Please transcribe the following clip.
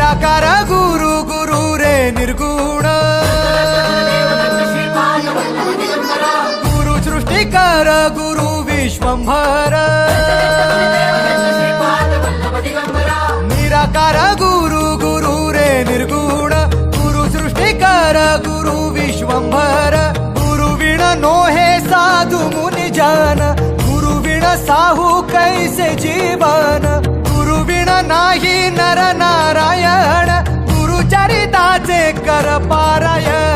निराकार गुरु गुरु रे निर्गुण गुरु सृष्टिकर गुरु विश्वंभर निराकार गुरु गुरु रे निर्गुण गुरु सृष्टिकर गुरु विश्वंभर गुरु विण नोहे साधु मुनि जन गुरु विण साहू कैसे जीवन गुरु विण नाही नर नारायण गुरु चरिताचे कर पारायण